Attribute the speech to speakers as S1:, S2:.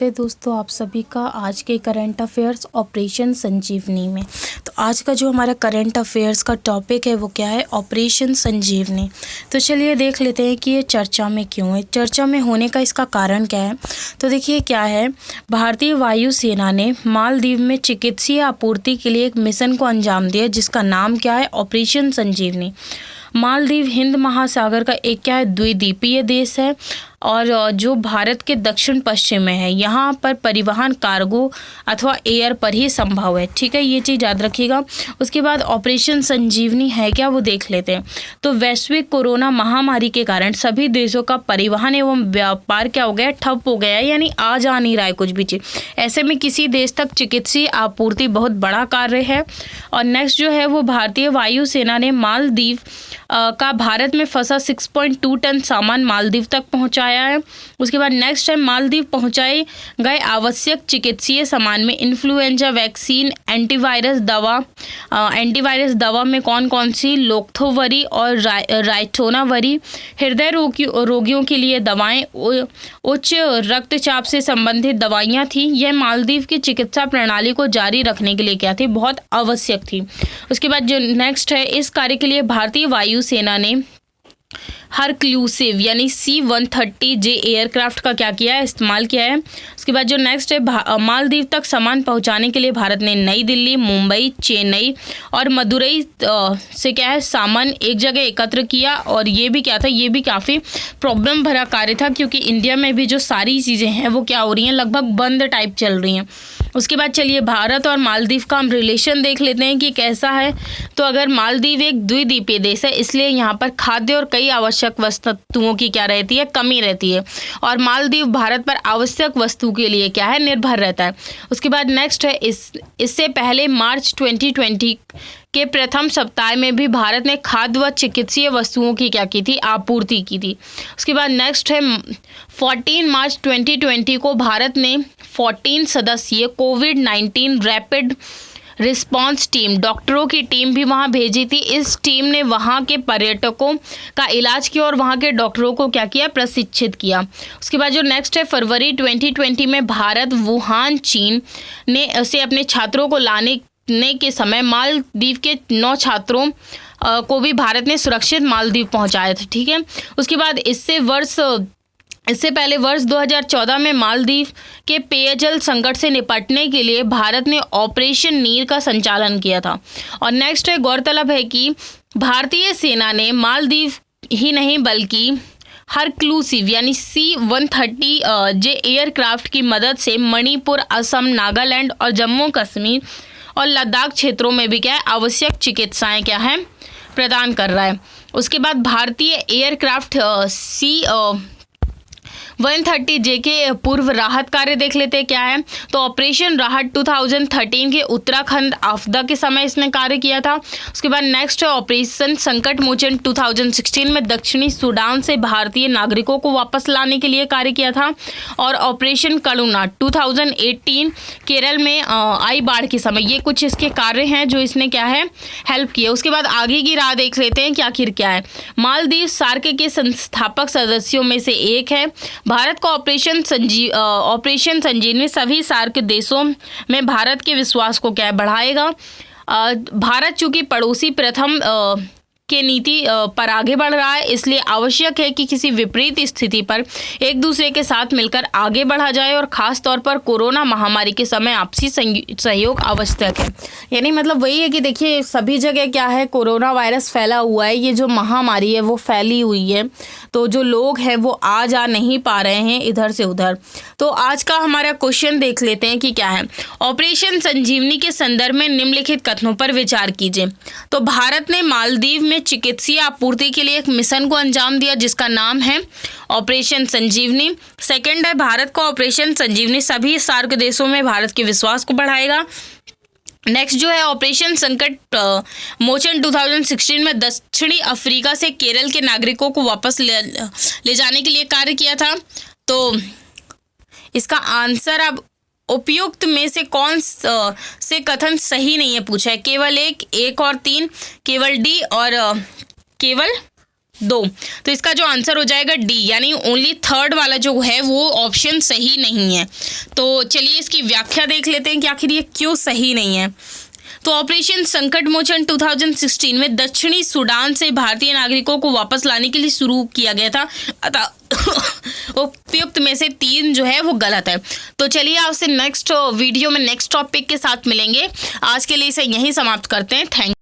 S1: दोस्तों आप सभी का आज के करंट अफेयर्स ऑपरेशन संजीवनी में। तो आज का जो हमारा करंट अफेयर्स का टॉपिक है वो क्या है, ऑपरेशन संजीवनी। तो चलिए देख लेते हैं कि ये चर्चा में क्यों है, चर्चा में होने का इसका कारण क्या है। तो देखिए क्या है, भारतीय वायुसेना ने मालदीव में चिकित्सीय आपूर्ति के लिए एक मिशन को अंजाम दिया जिसका नाम क्या है, ऑपरेशन संजीवनी। मालदीव हिंद महासागर का एक क्या है, द्वीपीय देश है और जो भारत के दक्षिण पश्चिम में है। यहाँ पर परिवहन कार्गो अथवा एयर पर ही संभव है। ठीक है, ये चीज़ याद रखिएगा। उसके बाद ऑपरेशन संजीवनी है क्या, वो देख लेते हैं। तो वैश्विक कोरोना महामारी के कारण सभी देशों का परिवहन एवं व्यापार क्या हो गया, ठप हो गया है, यानी आ जा नहीं रहा है कुछ भी चीज़। ऐसे में किसी देश तक चिकित्सीय आपूर्ति बहुत बड़ा कार्य है। और नेक्स्ट जो है वो भारतीय वायुसेना ने मालदीव का भारत में फंसा 6.2 टन सामान मालदीव तक पहुंचाया है। उसके बाद नेक्स्ट है, मालदीव पहुंचाए गए आवश्यक चिकित्सीय सामान में इन्फ्लुएंजा वैक्सीन, एंटीवायरस दवा में कौन कौन सी, लोक्थोवरी और राइटोनावरी, हृदय रोगियों के लिए दवाएं, उच्च रक्तचाप से संबंधित दवाइयाँ थी। यह मालदीव की चिकित्सा प्रणाली को जारी रखने के लिए क्या थी, बहुत आवश्यक थी। उसके बाद जो नेक्स्ट है, इस कार्य के लिए भारतीय वायुसेना ने हरक्लूसिव यानी C-130J एयरक्राफ्ट का क्या किया है, इस्तेमाल किया है। उसके बाद जो नेक्स्ट है, मालदीव तक सामान पहुंचाने के लिए भारत ने नई दिल्ली, मुंबई, चेन्नई और मदुरई से क्या है, सामान एक जगह एकत्र किया। और ये भी क्या था, ये भी काफ़ी प्रॉब्लम भरा कार्य था क्योंकि इंडिया में भी जो सारी चीज़ें हैं वो क्या हो रही हैं, लगभग बंद टाइप चल रही हैं। उसके बाद चलिए भारत और मालदीव का हम रिलेशन देख लेते हैं कि कैसा है। तो अगर मालदीव एक द्वीपीय देश है इसलिए यहाँ पर खाद्य और कई आवश्यक वस्तुओं की क्या रहती है, कमी रहती है। और मालदीव भारत पर आवश्यक वस्तु के लिए क्या है, निर्भर रहता है। उसके बाद नेक्स्ट है, इससे पहले मार्च 2020 के प्रथम सप्ताह में भी भारत ने खाद्य व चिकित्सीय वस्तुओं की क्या की थी, आपूर्ति की थी। उसके बाद नेक्स्ट है, 14 मार्च 2020 को भारत ने 14 सदस्यीय कोविड-19 रैपिड रिस्पांस टीम, डॉक्टरों की टीम भी वहां भेजी थी। इस टीम ने वहां के पर्यटकों का इलाज किया और वहां के डॉक्टरों को क्या किया, प्रशिक्षित किया। उसके बाद जो नेक्स्ट है, फरवरी 2020 में भारत वुहान चीन ने से अपने छात्रों को लाने के समय मालदीव के 9 छात्रों को भी भारत ने सुरक्षित मालदीव पहुंचाया था। ठीक है, उसके बाद इससे पहले वर्ष 2014 में मालदीव के पेयजल संकट से निपटने के लिए भारत ने ऑपरेशन नीर का संचालन किया था। और नेक्स्ट है, गौरतलब है कि भारतीय सेना ने मालदीव ही नहीं बल्कि हरक्लूसिव यानी C-130J एयरक्राफ्ट की मदद से मणिपुर, असम, नागालैंड और जम्मू कश्मीर और लद्दाख क्षेत्रों में भी क्या है, आवश्यक चिकित्साएं क्या है, प्रदान कर रहा है। उसके बाद भारतीय एयरक्राफ्ट C-130J के पूर्व राहत कार्य देख लेते हैं क्या है। तो ऑपरेशन राहत 2013 के उत्तराखंड आपदा के समय इसने कार्य किया था। उसके बाद नेक्स्ट है, ऑपरेशन संकट मोचन 2016 में दक्षिणी सूडान से भारतीय नागरिकों को वापस लाने के लिए कार्य किया था। और ऑपरेशन करुणा 2018 केरल में आई बाढ़ के समय, ये कुछ इसके कार्य हैं जो इसने क्या है, हेल्प किया। उसके बाद आगे की राह देख लेते हैं कि आखिर क्या है। मालदीव सार्क के संस्थापक सदस्यों में से एक है। भारत को ऑपरेशन संजीवनी सभी सार्क देशों में भारत के विश्वास को क्या बढ़ाएगा। भारत चूंकि पड़ोसी प्रथम के नीति पर आगे बढ़ रहा है, इसलिए आवश्यक है कि किसी विपरीत स्थिति पर एक दूसरे के साथ मिलकर आगे बढ़ा जाए और खास तौर पर कोरोना महामारी के समय आपसी सहयोग आवश्यक है। यानी मतलब वही है कि देखिए सभी जगह क्या है, कोरोना वायरस फैला हुआ है, ये जो महामारी है वो फैली हुई है, तो जो लोग हैं वो आ जा नहीं पा रहे हैं इधर से उधर। तो आज का हमारा क्वेश्चन देख लेते हैं कि क्या है। ऑपरेशन संजीवनी के संदर्भ में निम्नलिखित कथनों पर विचार कीजिए। तो भारत ने मालदीव में चिकित्सीय आपूर्ति के लिए एक मिशन को अंजाम दिया जिसका नाम है ऑपरेशन संजीवनी। सेकंड है, भारत को ऑपरेशन संजीवनी सभी सार्क देशों में भारत के विश्वास को बढ़ाएगा। नेक्स्ट जो है, ऑपरेशन संकट मोचन 2016 में दक्षिणी अफ्रीका से केरल के नागरिकों को वापस ले जाने के लिए कार्य किया था। तो इसका आंसर अब उपयुक्त में से कौन से कथन सही नहीं है पूछा है। केवल एक और 3, केवल डी और केवल 2। तो इसका जो आंसर हो जाएगा डी, यानी ओनली थर्ड वाला जो है वो ऑप्शन सही नहीं है। तो चलिए इसकी व्याख्या देख लेते हैं कि आखिर ये क्यों सही नहीं है। तो ऑपरेशन संकट मोचन 2016 में दक्षिणी सूडान से भारतीय नागरिकों को वापस लाने के लिए शुरू किया गया था, अतः उपयुक्त में से 3 जो है वो गलत है। तो चलिए आपसे नेक्स्ट वीडियो में नेक्स्ट टॉपिक के साथ मिलेंगे। आज के लिए इसे यहीं समाप्त करते हैं। थैंक